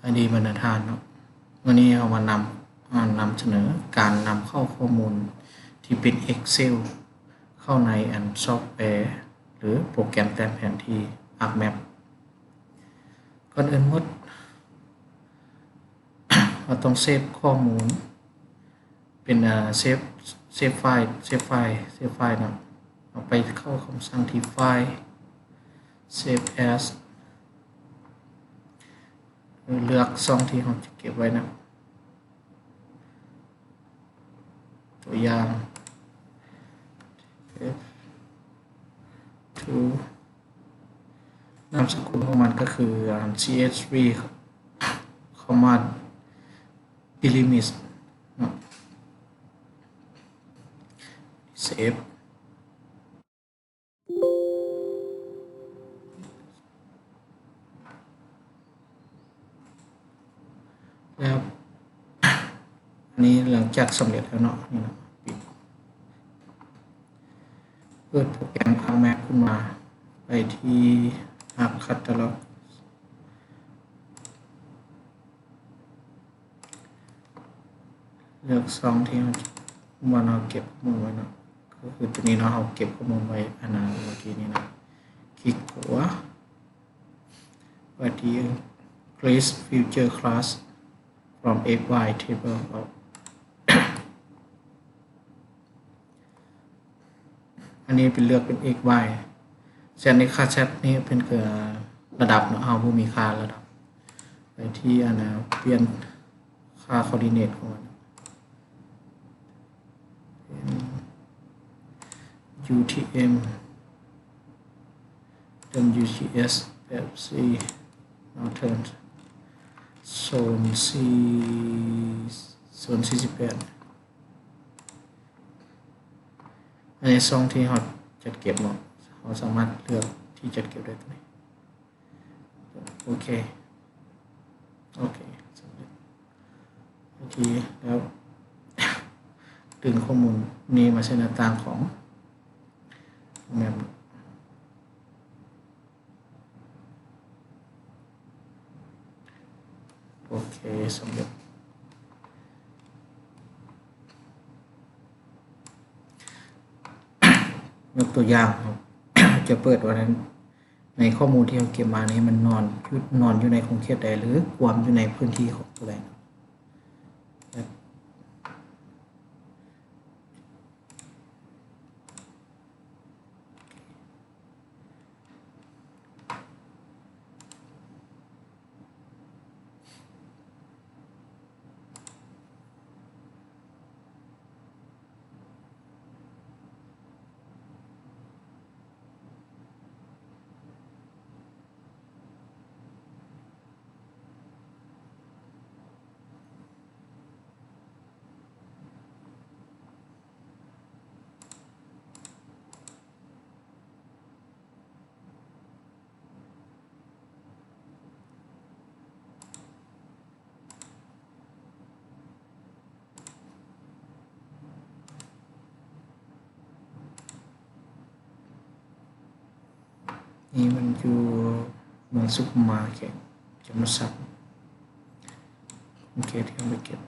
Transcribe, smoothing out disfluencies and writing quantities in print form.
ID บรรทัดฐานเนาะวันนี้เอามานำเสนอการนำเข้าข้อมูลที่เป็น Excel เข้าในซอฟต์แวร์หรือโปรแกรมแต่งแผนที่ ArcMap ก่อนอื่นหมดเราต้องเซฟข้อมูลเป็นเซฟไฟล์นะเอาไปเข้าคำสั่งที่ไฟล์ save as เลือกช่องที่เราจะเก็บไว้นะตัวอย่างto นามสกุลของมันก็คือ CSV command delimit save แล้วอันนี้หลังจากสำเร็จแล้วเนาะนี่นะปิดเปิดโปรแกรม ArcMap ขึ้นมาไปที่ Arc Catalog เลือกช่องที่เราเก็บข้อมูลไว้เนาะก็คือตัวนี้เนาะเราเก็บข้อมูลไว้อันนั้นเมื่อกี้นี้นะคลิกหัวไปที่ Place Future Class from XY Table อันนี้เป็นเลือกเป็น XY เส้นในค่าแชทนี้เป็นเกิดระดับเนาะเอาผู้มีค่าระดับไปที่อันนะเปลี่ยนค่า coordinate ของมัน UTM เติม UGS แบบ C Northern โซน 48อันนี้ช่องที่เราจัดเก็บเนาะเราสามารถเลือกที่จัดเก็บได้ตรงนี้โอเคสำเร็จทีแล้วดึงข้อมูลนี้มาใช้หน้าต่างของแมปโอเคสำเร็จยกตัวอย่างครับ จะเปิดวันนั้นในข้อมูลที่เราเก็บมานี้มันนอนอยู่ในคงเขตใดหรือความอยู่ในพื้นที่ของตัวใดนี่มันอยู่เมืองซุปมาแข่งจำนวนสัตว์โอเคที่เราไปเก็บ